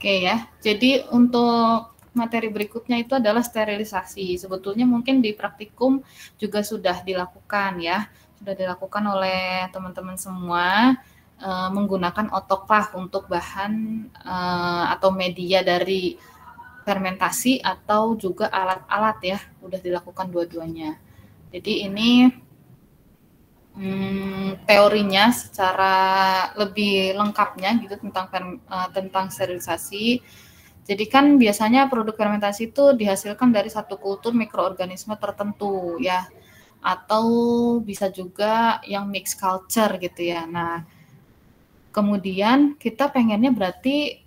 Oke ya, jadi untuk materi berikutnya itu adalah sterilisasi. Sebetulnya mungkin di praktikum juga sudah dilakukan ya, sudah dilakukan oleh teman-teman semua menggunakan otoklah untuk bahan atau media dari fermentasi atau juga alat-alat ya, udah dilakukan dua-duanya. Jadi ini teorinya secara lebih lengkapnya gitu tentang sterilisasi. Jadi kan biasanya produk fermentasi itu dihasilkan dari satu kultur mikroorganisme tertentu ya, atau bisa juga yang mixed culture gitu ya. Nah, kemudian kita pengennya berarti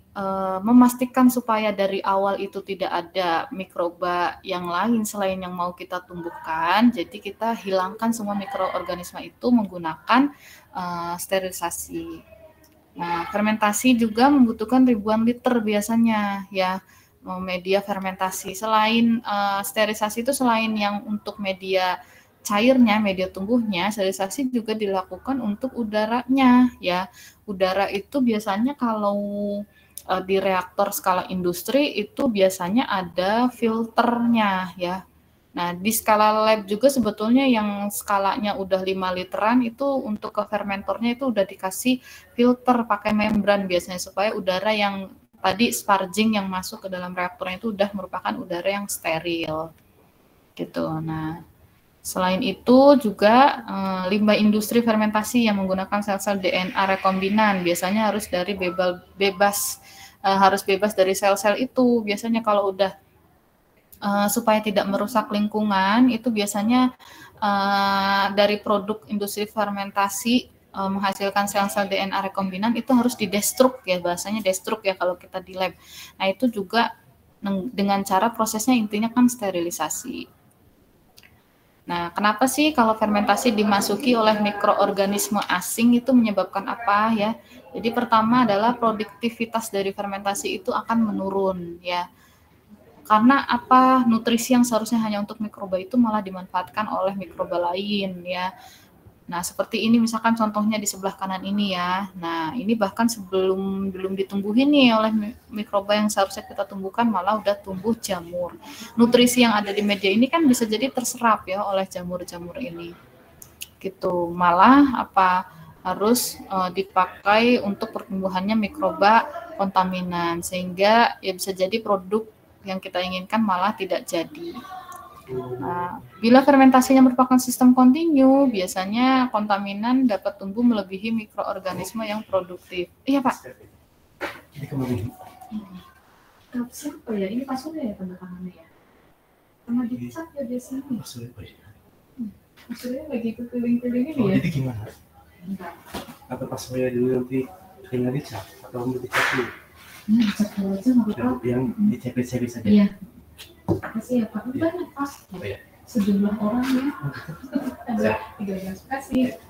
memastikan supaya dari awal itu tidak ada mikroba yang lain selain yang mau kita tumbuhkan. Jadi kita hilangkan semua mikroorganisme itu menggunakan sterilisasi. Nah, fermentasi juga membutuhkan ribuan liter biasanya ya media fermentasi. Selain sterilisasi itu selain yang untuk media cairnya, media tumbuhnya, sterilisasi juga dilakukan untuk udaranya ya. Udara itu biasanya kalau di reaktor skala industri itu biasanya ada filternya ya. Nah, di skala lab juga sebetulnya yang skalanya udah 5 literan itu untuk ke fermentornya itu udah dikasih filter pakai membran biasanya supaya udara yang tadi sparging yang masuk ke dalam reaktornya itu udah merupakan udara yang steril gitu. Nah, selain itu juga limbah industri fermentasi yang menggunakan sel-sel DNA rekombinan biasanya harus dari harus bebas dari sel-sel itu. Biasanya kalau udah supaya tidak merusak lingkungan itu biasanya dari produk industri fermentasi menghasilkan sel-sel DNA rekombinan itu harus didestruk ya, bahasanya destruk ya kalau kita di lab. Nah itu juga dengan cara prosesnya intinya kan sterilisasi. Nah, kenapa sih kalau fermentasi dimasuki oleh mikroorganisme asing itu menyebabkan apa ya? Jadi pertama adalah produktivitas dari fermentasi itu akan menurun ya. Karena apa? Nutrisi yang seharusnya hanya untuk mikroba itu malah dimanfaatkan oleh mikroba lain ya. Nah, seperti ini misalkan contohnya di sebelah kanan ini ya. Nah, ini bahkan belum ditumbuhin nih oleh mikroba yang seharusnya kita tumbuhkan malah udah tumbuh jamur. Nutrisi yang ada di media ini kan bisa jadi terserap ya oleh jamur-jamur ini. Gitu. Malah apa harus dipakai untuk pertumbuhannya mikroba kontaminan sehingga ya bisa jadi produk yang kita inginkan malah tidak jadi. Nah, bila fermentasinya merupakan sistem kontinu, biasanya kontaminan dapat tumbuh melebihi mikroorganisme yang produktif. Iya, Pak. Jadi kembali. Siapa ya? Ini Pak Surya ya tanda tangannya ya? Sama dicat ya biasanya. Pak Surya apa ya? Pak Surya lagi ikut keliling-keliling ini ya? Jadi gimana? Atau Pak Surya dulu nanti tinggal dicat atau mau dicat dulu? Dicat dulu aja nggak apa-apa. Yang dicek-cek saja. Iya. Kasih ya Pak, banyak Pak. Oh, ya. Sejumlah orang ya. Ada 13 kasih.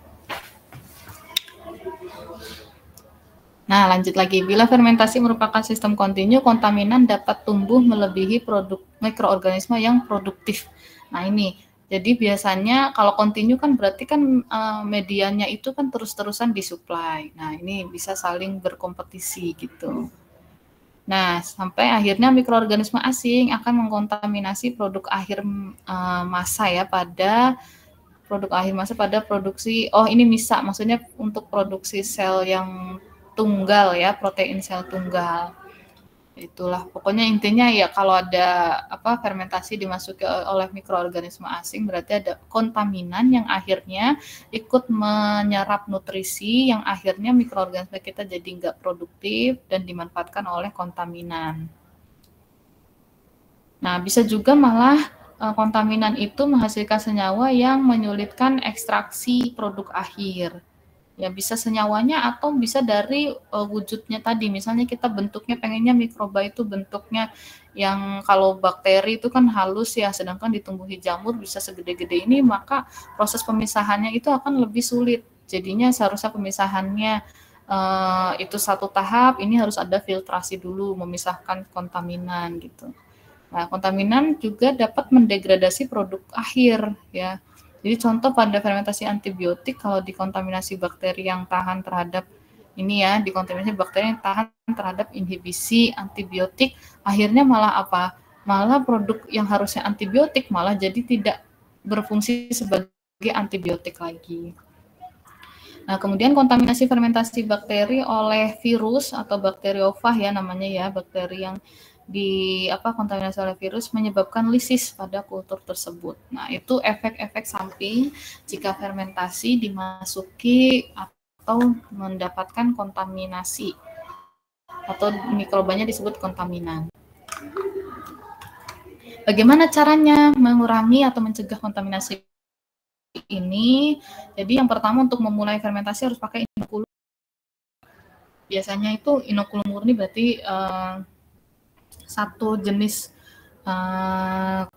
Nah, lanjut lagi. Bila fermentasi merupakan sistem kontinu, kontaminan dapat tumbuh melebihi produk mikroorganisme yang produktif. Nah, ini. Jadi biasanya kalau kontinu kan berarti kan medianya itu kan terus-terusan disuplai. Nah, ini bisa saling berkompetisi gitu. Nah, sampai akhirnya mikroorganisme asing akan mengkontaminasi produk akhir massa ya pada produksi, ini MISA, maksudnya untuk produksi sel yang tunggal ya, protein sel tunggal. Itulah, pokoknya intinya ya kalau ada fermentasi dimasuki oleh mikroorganisme asing berarti ada kontaminan yang akhirnya ikut menyerap nutrisi yang akhirnya mikroorganisme kita jadi nggak produktif dan dimanfaatkan oleh kontaminan. Nah, bisa juga malah kontaminan itu menghasilkan senyawa yang menyulitkan ekstraksi produk akhir. Ya bisa senyawanya atau bisa dari wujudnya tadi. Misalnya kita bentuknya pengennya mikroba itu bentuknya yang kalau bakteri itu kan halus ya, sedangkan ditumbuhi jamur bisa segede-gede ini, maka proses pemisahannya itu akan lebih sulit. Jadinya seharusnya pemisahannya itu satu tahap, ini harus ada filtrasi dulu memisahkan kontaminan gitu. Nah, kontaminan juga dapat mendegradasi produk akhir ya. Jadi contoh pada fermentasi antibiotik kalau dikontaminasi bakteri yang tahan terhadap ini ya, dikontaminasi bakteri yang tahan terhadap inhibisi antibiotik, akhirnya malah apa? Malah produk yang harusnya antibiotik malah jadi tidak berfungsi sebagai antibiotik lagi. Nah, kemudian kontaminasi fermentasi bakteri oleh virus atau bakteriofag ya namanya ya, bakteri yang kontaminasi oleh virus menyebabkan lisis pada kultur tersebut. Nah, itu efek-efek samping jika fermentasi dimasuki atau mendapatkan kontaminasi atau mikrobanya disebut kontaminan. Bagaimana caranya mengurangi atau mencegah kontaminasi ini? Jadi yang pertama untuk memulai fermentasi harus pakai inokulum. Biasanya itu inokulum murni berarti satu jenis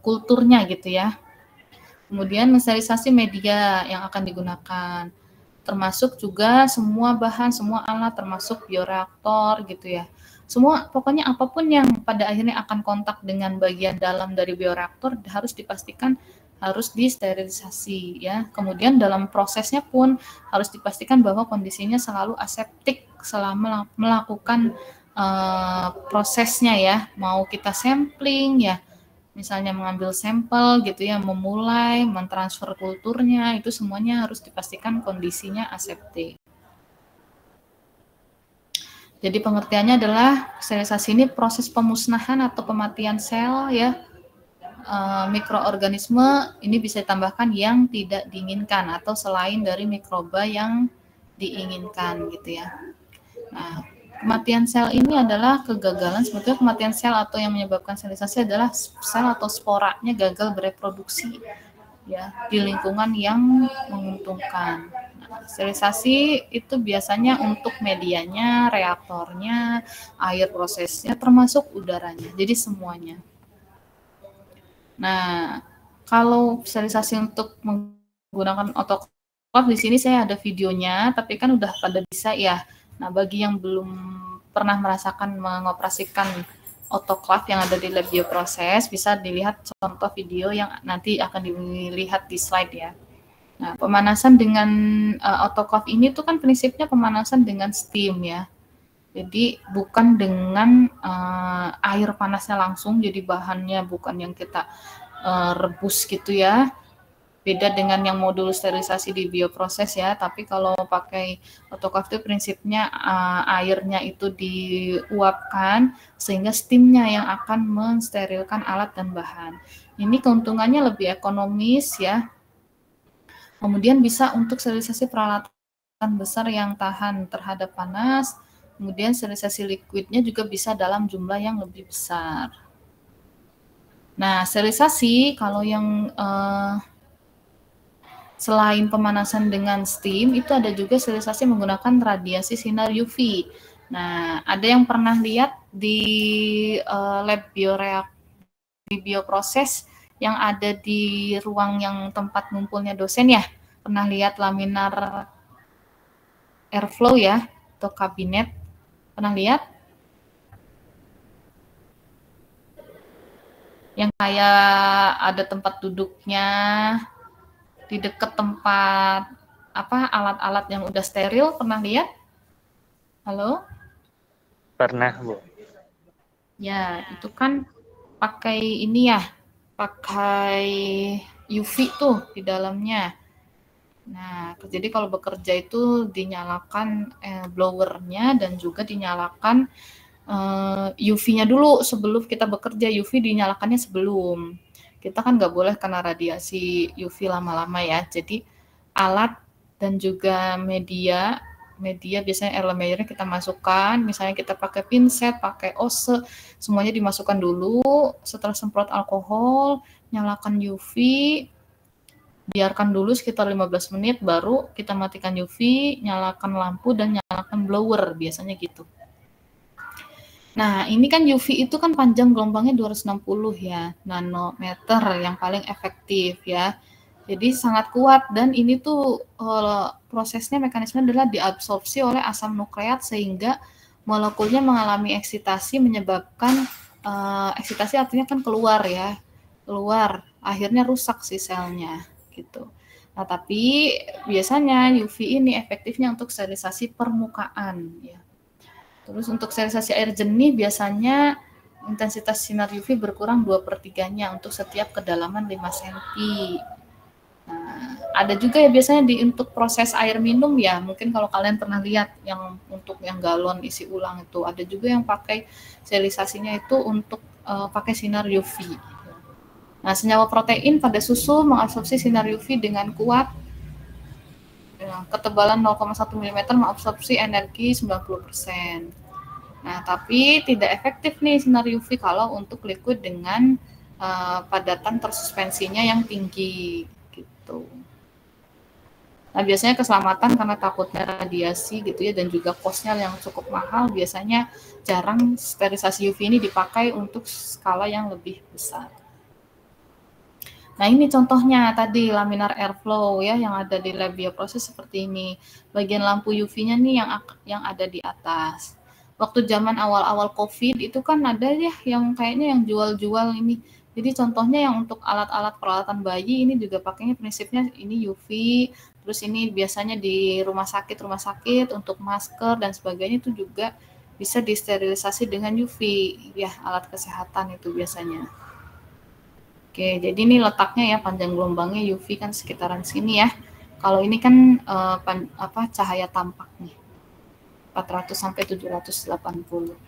kulturnya gitu ya. Kemudian sterilisasi media yang akan digunakan, termasuk juga semua bahan, semua alat, termasuk bioreaktor gitu ya. Semua pokoknya apapun yang pada akhirnya akan kontak dengan bagian dalam dari bioreaktor harus dipastikan harus disterilisasi ya. Kemudian dalam prosesnya pun harus dipastikan bahwa kondisinya selalu aseptik selama melakukan prosesnya ya. Mau kita sampling ya, misalnya mengambil sampel gitu ya, memulai mentransfer kulturnya, itu semuanya harus dipastikan kondisinya aseptik. Jadi pengertiannya adalah sterilisasi ini proses pemusnahan atau pematian sel ya. Mikroorganisme ini bisa ditambahkan yang tidak diinginkan atau selain dari mikroba yang diinginkan gitu ya. Nah, kematian sel ini adalah kegagalan, sebetulnya kematian sel atau yang menyebabkan sterilisasi adalah sel atau sporanya gagal bereproduksi ya di lingkungan yang menguntungkan. Nah, sterilisasi itu biasanya untuk medianya, reaktornya, air prosesnya, termasuk udaranya. Jadi semuanya. Nah, kalau sterilisasi untuk menggunakan autoclave di sini saya ada videonya, tapi kan udah pada bisa ya. Nah, bagi yang belum pernah merasakan mengoperasikan autoclave yang ada di lab bioproses, bisa dilihat contoh video yang nanti akan dilihat di slide ya. Nah, pemanasan dengan autoclave ini tuh kan prinsipnya pemanasan dengan steam ya. Jadi bukan dengan air panasnya langsung, jadi bahannya bukan yang kita rebus gitu ya. Beda dengan yang modul sterilisasi di bioproses ya, tapi kalau pakai autoclave itu prinsipnya airnya itu diuapkan sehingga steamnya yang akan mensterilkan alat dan bahan. Ini keuntungannya lebih ekonomis ya. Kemudian bisa untuk sterilisasi peralatan besar yang tahan terhadap panas. Kemudian sterilisasi liquidnya juga bisa dalam jumlah yang lebih besar. Nah, sterilisasi kalau yang selain pemanasan dengan steam, itu ada juga sterilisasi menggunakan radiasi sinar UV. Nah, ada yang pernah lihat di lab di bioproses yang ada di ruang yang tempat ngumpulnya dosen ya? Pernah lihat laminar airflow ya, atau kabinet? Pernah lihat? Yang kayak ada tempat duduknya di dekat tempat alat-alat yang udah steril, pernah lihat? Halo? Pernah, Bu. Ya, itu kan pakai ini ya, pakai UV tuh di dalamnya. Nah, jadi kalau bekerja itu dinyalakan blowernya dan juga dinyalakan UV-nya dulu sebelum kita bekerja. UV dinyalakannya sebelum. Kita kan nggak boleh kena radiasi UV lama-lama ya. Jadi alat dan juga media biasanya Erlenmeyernya kita masukkan. Misalnya kita pakai pinset, pakai ose, semuanya dimasukkan dulu. Setelah semprot alkohol, nyalakan UV, biarkan dulu sekitar 15 menit, baru kita matikan UV, nyalakan lampu, dan nyalakan blower, biasanya gitu. Nah, ini kan UV itu kan panjang gelombangnya 260 ya, nanometer yang paling efektif ya. Jadi sangat kuat dan ini tuh prosesnya mekanisme adalah diabsorpsi oleh asam nukleat sehingga molekulnya mengalami eksitasi menyebabkan eksitasi artinya kan keluar ya, keluar, akhirnya rusak si selnya gitu. Nah, tapi biasanya UV ini efektifnya untuk sterilisasi permukaan ya. Terus untuk sterilisasi air jernih biasanya intensitas sinar UV berkurang 2/3-nya untuk setiap kedalaman 5 cm. Nah, ada juga ya biasanya untuk proses air minum ya, mungkin kalau kalian pernah lihat yang untuk yang galon isi ulang itu, ada juga yang pakai sterilisasinya itu untuk pakai sinar UV. Nah, senyawa protein pada susu mengabsorpsi sinar UV dengan kuat. Ketebalan 0,1 mm mengabsorpsi energi 90%. Nah, tapi tidak efektif nih sinar UV kalau untuk liquid dengan padatan tersuspensinya yang tinggi gitu. Nah, biasanya keselamatan karena takutnya radiasi gitu ya, dan juga cost-nya yang cukup mahal, biasanya jarang sterilisasi UV ini dipakai untuk skala yang lebih besar. Nah, ini contohnya tadi laminar airflow ya yang ada di lab bioproses seperti ini. Bagian lampu UV-nya nih yang ada di atas. Waktu zaman awal-awal COVID itu kan ada ya yang kayaknya yang jual-jual ini. Jadi contohnya yang untuk alat-alat peralatan bayi ini juga pakainya prinsipnya ini UV. Terus ini biasanya di rumah sakit untuk masker dan sebagainya itu juga bisa disterilisasi dengan UV ya, alat kesehatan itu biasanya. Oke, jadi ini letaknya ya, panjang gelombangnya UV kan sekitaran sini ya. Kalau ini kan cahaya tampak nih. 400 sampai 780.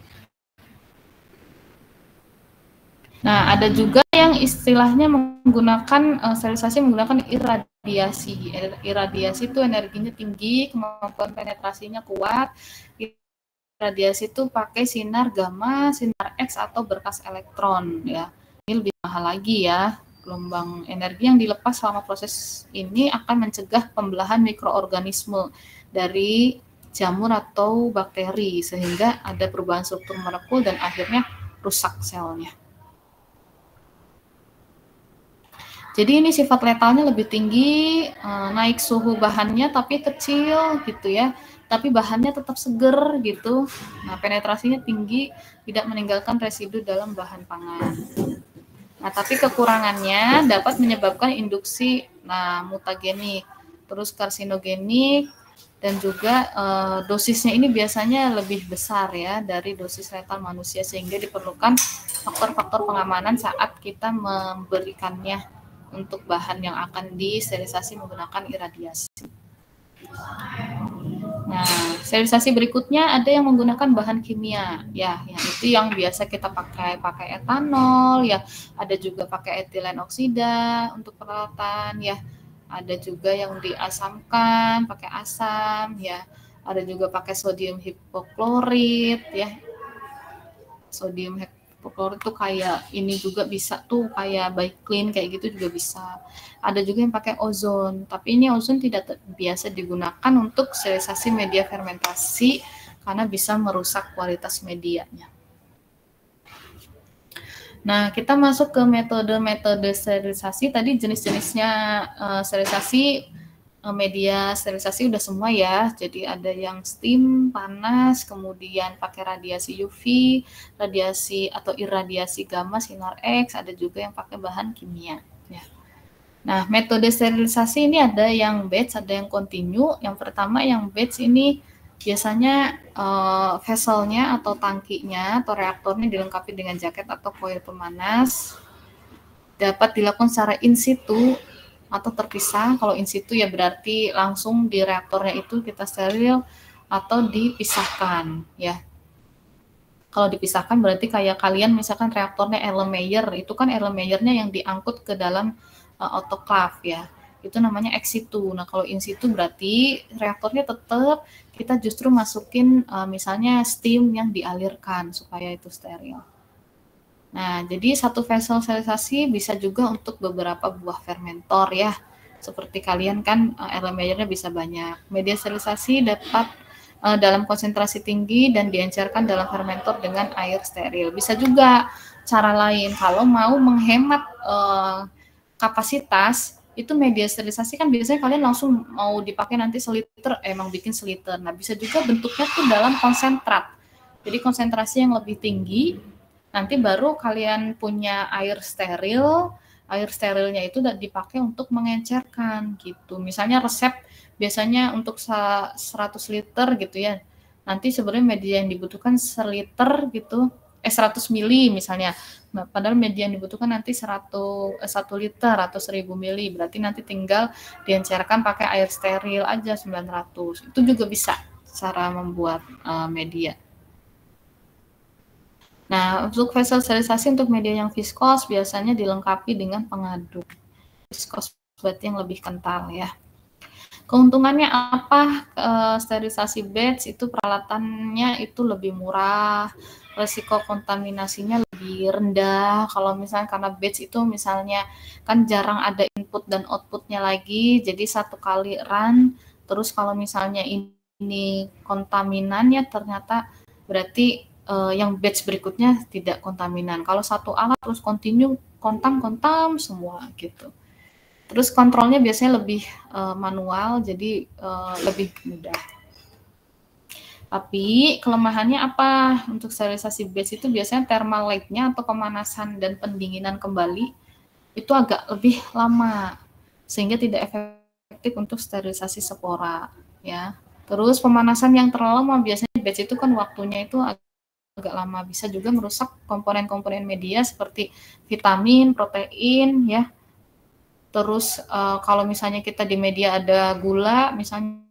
Nah, ada juga yang istilahnya menggunakan sterilisasi menggunakan iradiasi. Iradiasi itu energinya tinggi, kemampuan penetrasinya kuat. Iradiasi itu pakai sinar gamma, sinar X atau berkas elektron ya. Ini lebih mahal lagi ya. Gelombang energi yang dilepas selama proses ini akan mencegah pembelahan mikroorganisme dari jamur atau bakteri sehingga ada perubahan struktur molekul dan akhirnya rusak selnya. Jadi ini sifat letalnya lebih tinggi, naik suhu bahannya tapi kecil gitu ya. Tapi bahannya tetap seger gitu. Nah, penetrasinya tinggi, tidak meninggalkan residu dalam bahan pangan. Nah, tapi kekurangannya dapat menyebabkan induksi mutagenik, terus karsinogenik, dan juga dosisnya ini biasanya lebih besar ya dari dosis letal manusia sehingga diperlukan faktor-faktor pengamanan saat kita memberikannya untuk bahan yang akan disterilisasi menggunakan iradiasi. Nah, sterilisasi berikutnya ada yang menggunakan bahan kimia ya, yang itu yang biasa kita pakai etanol ya, ada juga pakai etilen oksida untuk peralatan ya. Ada juga yang diasamkan pakai asam ya, ada juga pakai sodium hipoklorit ya. Sodium hipoklorit tuh kayak ini juga bisa tuh kayak Biclean kayak gitu juga bisa. Ada juga yang pakai ozon, tapi ini ozon tidak biasa digunakan untuk sterilisasi media fermentasi karena bisa merusak kualitas medianya. Nah, kita masuk ke metode sterilisasi. Tadi jenis-jenisnya sterilisasi media sterilisasi udah semua ya. Jadi ada yang steam, panas, kemudian pakai radiasi UV, radiasi atau irradiasi gamma, sinar X, ada juga yang pakai bahan kimia ya. Nah, metode sterilisasi ini ada yang batch, ada yang continue. Yang pertama yang batch ini biasanya vesselnya atau tangkinya atau reaktornya dilengkapi dengan jaket atau koil pemanas. Dapat dilakukan secara in situ atau terpisah. Kalau in situ ya berarti langsung di reaktornya itu kita steril atau dipisahkan ya. Kalau dipisahkan berarti kayak kalian misalkan reaktornya Erlenmeyer, itu kan Erlenmeyernya yang diangkut ke dalam autoclave ya. Itu namanya ex situ. Nah, kalau in situ berarti reaktornya tetap kita justru masukin misalnya steam yang dialirkan supaya itu steril. Nah, jadi satu vessel sterilisasi bisa juga untuk beberapa buah fermentor ya. Seperti kalian kan Erlenmeyernya bisa banyak. Media sterilisasi dapat dalam konsentrasi tinggi dan diencerkan dalam fermentor dengan air steril. Bisa juga cara lain kalau mau menghemat kapasitas, itu media sterilisasi kan biasanya kalian langsung mau dipakai nanti seliter, emang bikin seliter. Nah, bisa juga bentuknya tuh dalam konsentrat. Jadi konsentrasi yang lebih tinggi, nanti baru kalian punya air steril, air sterilnya itu dipakai untuk mengencerkan gitu. Misalnya resep biasanya untuk 100 liter gitu ya. Nanti sebenarnya media yang dibutuhkan 1 liter gitu, 100 mili misalnya. Nah, padahal media yang dibutuhkan nanti 1 liter atau 1000 mili. Berarti nanti tinggal diencerkan pakai air steril aja 900. Itu juga bisa cara membuat media. Nah, untuk vessel sterilisasi untuk media yang viskos biasanya dilengkapi dengan pengaduk. Viskos berarti yang lebih kental ya. Keuntungannya apa? Sterilisasi batch itu peralatannya itu lebih murah, resiko kontaminasinya lebih rendah. Kalau misalnya karena batch itu misalnya kan jarang ada input dan outputnya lagi, jadi satu kali run. Terus kalau misalnya ini kontaminannya ternyata berarti yang batch berikutnya tidak kontaminan. Kalau satu alat terus continue kontam semua gitu. Terus kontrolnya biasanya lebih manual, jadi lebih mudah. Tapi kelemahannya apa? Untuk sterilisasi batch itu biasanya thermal lag-nya atau pemanasan dan pendinginan kembali itu agak lebih lama, sehingga tidak efektif untuk sterilisasi spora. Ya. Terus pemanasan yang terlalu lama, biasanya batch itu kan waktunya itu agak lama, bisa juga merusak komponen-komponen media seperti vitamin, protein, ya. Terus kalau misalnya kita di media ada gula, misalnya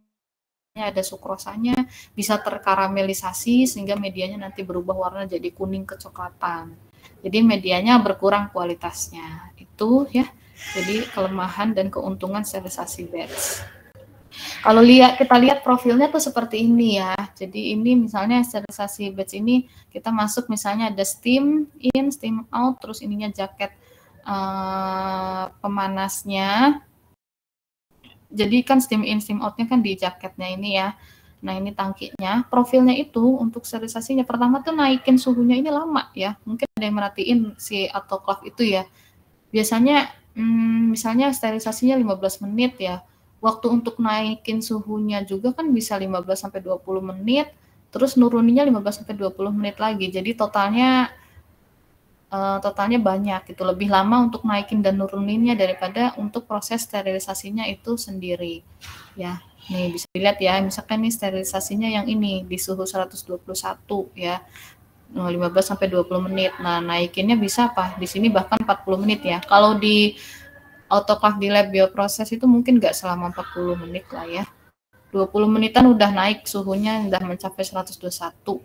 ada sukrosanya, bisa terkaramelisasi sehingga medianya nanti berubah warna jadi kuning kecoklatan. Jadi medianya berkurang kualitasnya. Itu ya. Jadi kelemahan dan keuntungan sterilisasi batch. Kalau kita lihat profilnya tuh seperti ini ya. Jadi ini misalnya sterilisasi batch ini kita masuk misalnya ada steam in, steam out, terus ininya jaket pemanasnya. Jadi kan steam in, steam out-nya kan di jaketnya ini ya. Nah ini tangkinya. Profilnya itu untuk sterilisasinya pertama tuh naikin suhunya ini lama ya. Mungkin ada yang merhatiin si autoclave itu ya. Biasanya misalnya sterilisasinya 15 menit ya. Waktu untuk naikin suhunya juga kan bisa 15-20 menit, terus nuruninnya 15-20 menit lagi. Jadi totalnya banyak gitu, lebih lama untuk naikin dan nuruninnya daripada untuk proses sterilisasinya itu sendiri. Ya, nih bisa dilihat ya, misalkan nih sterilisasinya yang ini di suhu 121 ya. 15-20 menit. Nah, naikinnya bisa apa? Di sini bahkan 40 menit ya. Kalau di autoclave di lab bioproses itu mungkin nggak selama 40 menit lah ya. 20 menitan udah naik suhunya, udah mencapai 121.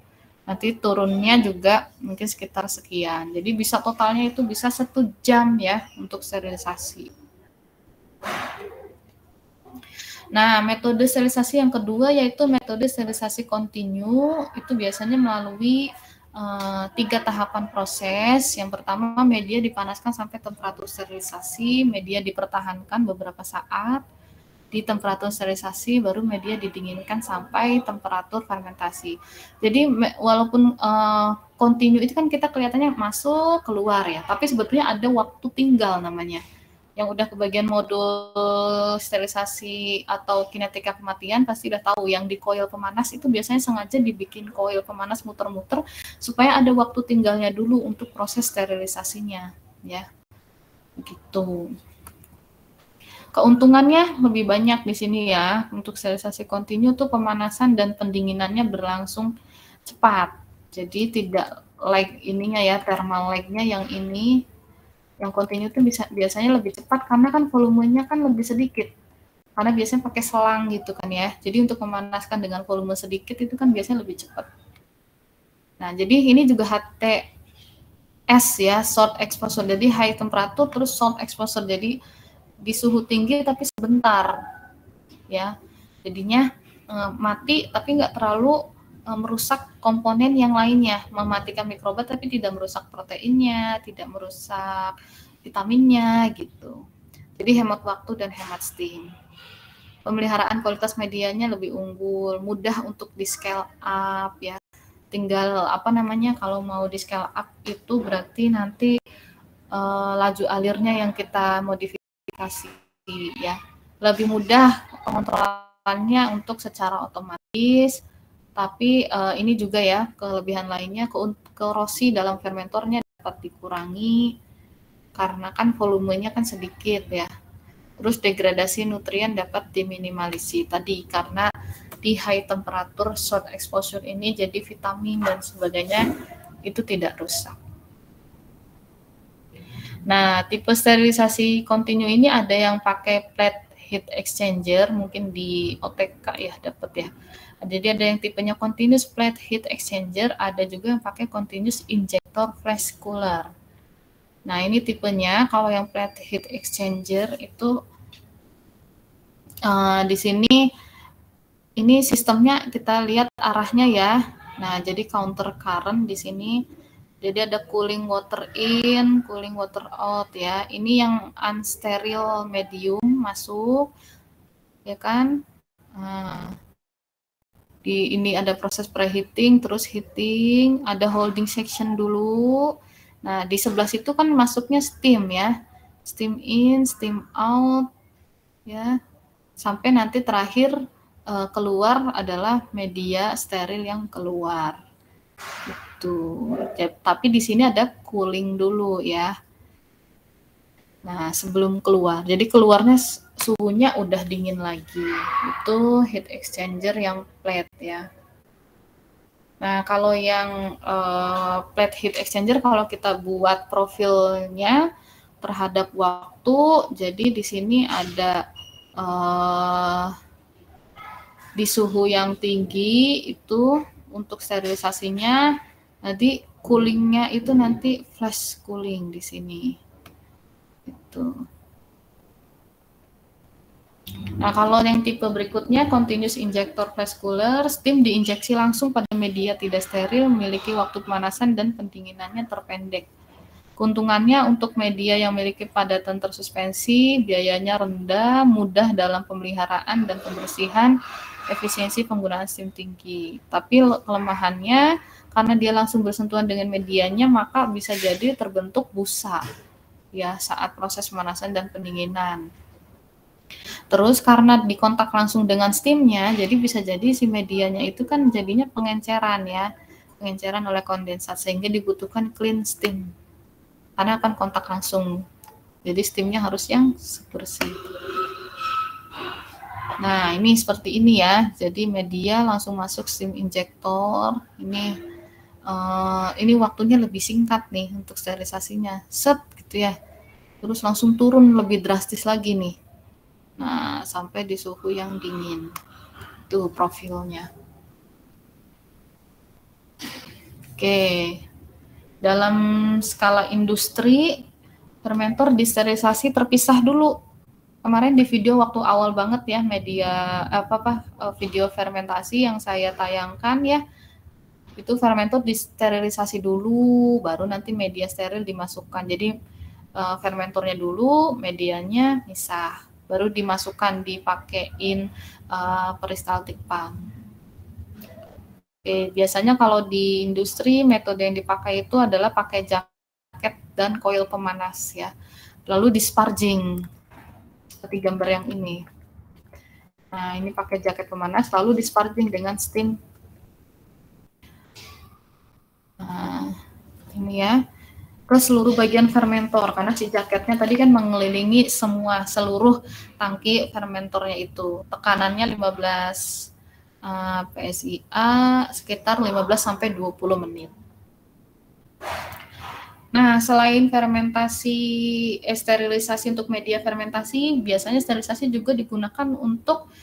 Nanti turunnya juga mungkin sekitar sekian. Jadi bisa totalnya itu bisa 1 jam ya untuk sterilisasi. Nah, metode sterilisasi yang kedua yaitu metode sterilisasi kontinu. Itu biasanya melalui 3 tahapan proses. Yang pertama, media dipanaskan sampai temperatur sterilisasi, media dipertahankan beberapa saat di temperatur sterilisasi, baru media didinginkan sampai temperatur fermentasi. Jadi walaupun kontinu itu kan kita kelihatannya masuk keluar ya, tapi sebetulnya ada waktu tinggal namanya. Yang udah kebagian modul sterilisasi atau kinetika kematian pasti udah tahu, yang di coil pemanas itu biasanya sengaja dibikin coil pemanas muter-muter supaya ada waktu tinggalnya dulu untuk proses sterilisasinya ya. Begitu. Keuntungannya lebih banyak di sini ya. Untuk sterilisasi kontinu tuh pemanasan dan pendinginannya berlangsung cepat. Jadi tidak lag ininya ya, thermal lag-nya yang ini. Yang kontinu itu biasanya lebih cepat karena kan volumenya kan lebih sedikit. Karena biasanya pakai selang gitu kan ya. Jadi untuk memanaskan dengan volume sedikit itu kan biasanya lebih cepat. Nah, jadi ini juga HTS ya, short exposure. Jadi high temperature terus short exposure. Jadi di suhu tinggi tapi sebentar. Ya. Jadinya mati tapi nggak terlalu merusak komponen yang lainnya, mematikan mikroba tapi tidak merusak proteinnya, tidak merusak vitaminnya gitu. Jadi hemat waktu dan hemat steam. Pemeliharaan kualitas medianya lebih unggul, mudah untuk di scale up ya. Tinggal kalau mau di scale up itu berarti nanti laju alirnya yang kita modifikasi ya. Lebih mudah pengontrolannya untuk secara otomatis. Tapi ini juga ya kelebihan lainnya, korosi dalam fermentornya dapat dikurangi. karena kan volumenya kan sedikit ya. Terus degradasi nutrien dapat diminimalisi tadi karena di high temperatur short exposure ini, jadi vitamin dan sebagainya itu tidak rusak. Nah, tipe sterilisasi kontinu ini ada yang pakai plate heat exchanger, mungkin di OTK ya dapat ya. Jadi ada yang tipenya continuous plate heat exchanger, ada juga yang pakai continuous injector flash cooler. Nah, ini tipenya kalau yang plate heat exchanger itu di sini ini sistemnya kita lihat arahnya ya. Nah, jadi counter current di sini. Jadi ada cooling water in, cooling water out ya. Ini yang unsterile medium masuk, ya kan? Nah, ini ada proses preheating, terus heating, ada holding section dulu. Nah, di sebelah situ kan masuknya steam ya. Steam in, steam out, ya. Sampai nanti terakhir keluar adalah media steril yang keluar. Gitu. Tapi di sini ada cooling dulu ya. Nah, sebelum keluar. Jadi keluarnya suhunya udah dingin lagi. Itu heat exchanger yang plate ya. Nah, kalau yang plate heat exchanger kalau kita buat profilnya terhadap waktu, jadi di sini ada di suhu yang tinggi itu untuk sterilisasinya, nanti coolingnya itu nanti flash cooling di sini. Itu. Nah, kalau yang tipe berikutnya continuous injector flash cooler, steam diinjeksi langsung pada media tidak steril, memiliki waktu pemanasan dan pendinginannya terpendek. Keuntungannya untuk media yang memiliki padatan tersuspensi, biayanya rendah, mudah dalam pemeliharaan dan pembersihan, efisiensi penggunaan steam tinggi. Tapi kelemahannya, karena dia langsung bersentuhan dengan medianya, maka bisa jadi terbentuk busa ya saat proses pemanasan dan pendinginan. Terus karena dikontak langsung dengan steamnya, jadi bisa jadi si medianya itu kan jadinya pengenceran ya, pengenceran oleh kondensat, sehingga dibutuhkan clean steam. Karena akan kontak langsung. Jadi steamnya harus yang bersih. Nah, ini seperti ini ya. Jadi media langsung masuk steam injector. Ini waktunya lebih singkat nih untuk sterilisasinya. Set gitu ya. Terus langsung turun lebih drastis lagi nih. Nah, sampai di suhu yang dingin. Itu profilnya. Oke. Dalam skala industri, fermentor disterilisasi terpisah dulu. Kemarin di video waktu awal banget ya, video fermentasi yang saya tayangkan ya, itu fermentor disterilisasi dulu, baru nanti media steril dimasukkan. Jadi fermentornya dulu, medianya misah, baru dimasukkan, dipakein peristaltik pump. Oke, biasanya kalau di industri metode yang dipakai itu adalah pakai jaket dan koil pemanas ya. Lalu disparging seperti gambar yang ini. Nah, ini pakai jaket pemanas lalu disparging dengan steam. Nah, ini ya. Ke seluruh bagian fermentor karena si jaketnya tadi kan mengelilingi seluruh tangki fermentornya itu. Tekanannya 15 PSIA sekitar 15-20 menit. Nah, selain fermentasi, sterilisasi untuk media fermentasi, biasanya sterilisasi juga digunakan untuk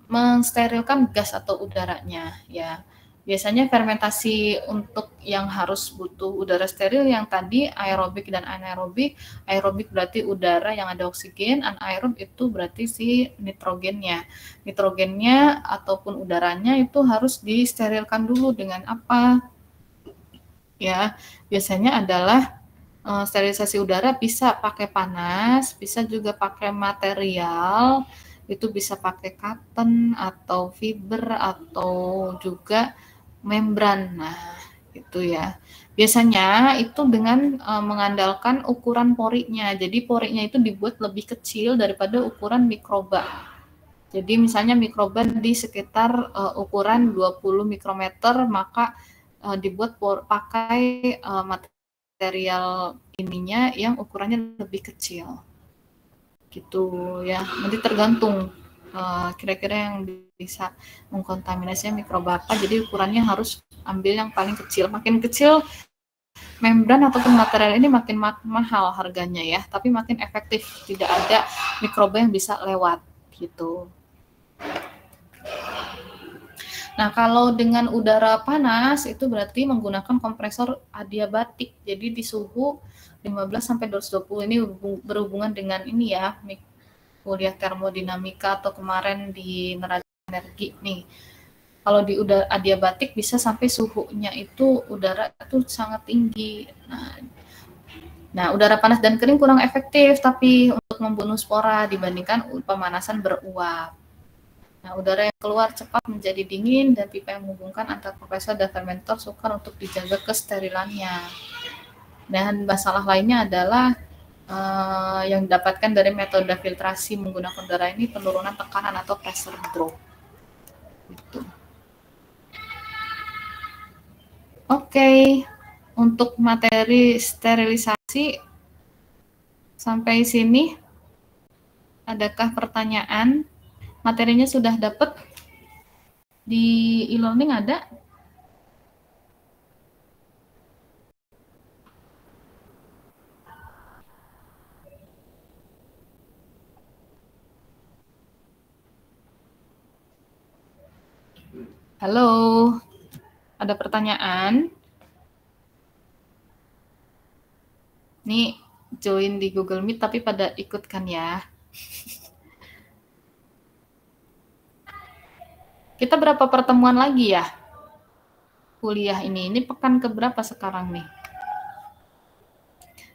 mensterilkan gas atau udaranya, ya. Biasanya fermentasi untuk yang harus butuh udara steril yang tadi aerobik dan anaerobik. Aerobik berarti udara yang ada oksigen, anaerob itu berarti si nitrogennya. Nitrogennya ataupun udaranya itu harus disterilkan dulu dengan apa? Ya, biasanya adalah sterilisasi udara bisa pakai panas, bisa juga pakai material, itu bisa pakai cotton atau fiber atau juga membran. Nah, itu ya. Biasanya itu dengan mengandalkan ukuran porinya. Jadi porinya itu dibuat lebih kecil daripada ukuran mikroba. Jadi misalnya mikroba di sekitar ukuran 20 mikrometer, maka dibuat pakai material material ininya yang ukurannya lebih kecil gitu ya. Nanti tergantung kira-kira yang bisa mengkontaminasi mikroba apa, jadi ukurannya harus ambil yang paling kecil. Makin kecil membran ataupun material ini makin mahal harganya ya, tapi makin efektif, tidak ada mikroba yang bisa lewat gitu. Nah, kalau dengan udara panas itu berarti menggunakan kompresor adiabatik. Jadi di suhu 15 sampai 220 ini berhubungan dengan ini ya, kuliah termodinamika atau kemarin di neraca energi nih. Kalau di udara adiabatik bisa sampai suhunya itu udara itu sangat tinggi. Nah, udara panas dan kering kurang efektif tapi untuk membunuh spora dibandingkan pemanasan beruap. Nah, udara yang keluar cepat menjadi dingin dan pipa yang menghubungkan antara kompresor dan fermentor sukar untuk dijaga kesterilannya. Dan masalah lainnya adalah yang didapatkan dari metode filtrasi menggunakan udara ini penurunan tekanan atau pressure drop. Gitu. Oke, untuk materi sterilisasi sampai sini. Adakah pertanyaan? Materinya sudah dapat di e-learning ada? Halo, ada pertanyaan? Nih, join di Google Meet tapi pada ikutkan ya. Kita berapa pertemuan lagi ya? Kuliah ini pekan keberapa sekarang nih?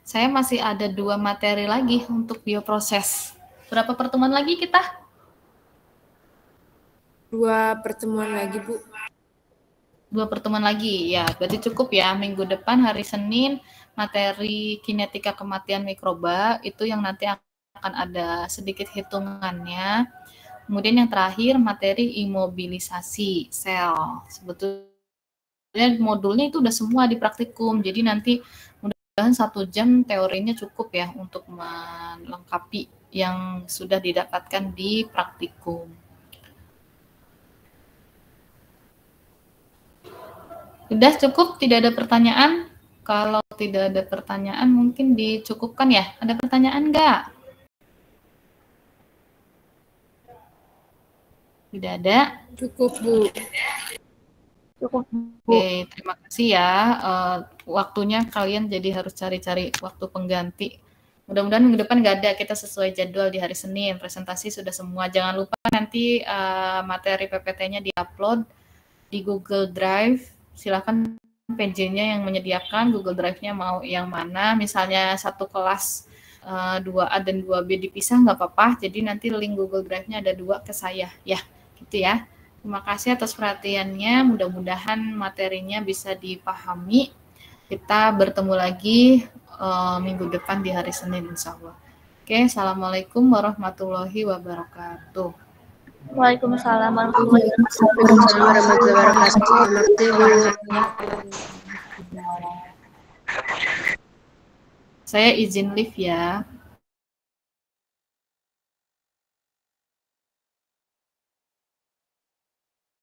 Saya masih ada 2 materi lagi untuk bioproses. Berapa pertemuan lagi kita? 2 pertemuan lagi, Bu. 2 pertemuan lagi, ya berarti cukup ya. Minggu depan hari Senin, materi kinetika kematian mikroba, itu yang nanti akan ada sedikit hitungannya. Kemudian yang terakhir, materi imobilisasi sel. Sebetulnya modulnya itu udah semua di praktikum, jadi nanti mudah-mudahan 1 jam teorinya cukup ya untuk melengkapi yang sudah didapatkan di praktikum. Sudah cukup? Tidak ada pertanyaan? Kalau tidak ada pertanyaan mungkin dicukupkan ya. Ada pertanyaan nggak? Tidak ada? Cukup, Bu. Cukup, Bu. Oke, terima kasih ya. Waktunya kalian jadi harus cari-cari waktu pengganti. Mudah-mudahan minggu depan nggak ada, kita sesuai jadwal di hari Senin. Presentasi sudah semua. Jangan lupa nanti materi PPT-nya di-upload di Google Drive. Silakan PJ-nya yang menyediakan, Google Drive-nya mau yang mana. Misalnya satu kelas 2A dan 2B dipisah nggak apa-apa. Jadi nanti link Google Drive-nya ada 2 ke saya. Ya, gitu ya. Terima kasih atas perhatiannya. Mudah-mudahan materinya bisa dipahami. Kita bertemu lagi minggu depan di hari Senin, insya Allah. Oke, Assalamualaikum warahmatullahi wabarakatuh. Waalaikumsalam warahmatullahi wabarakatuh. Saya izin live ya.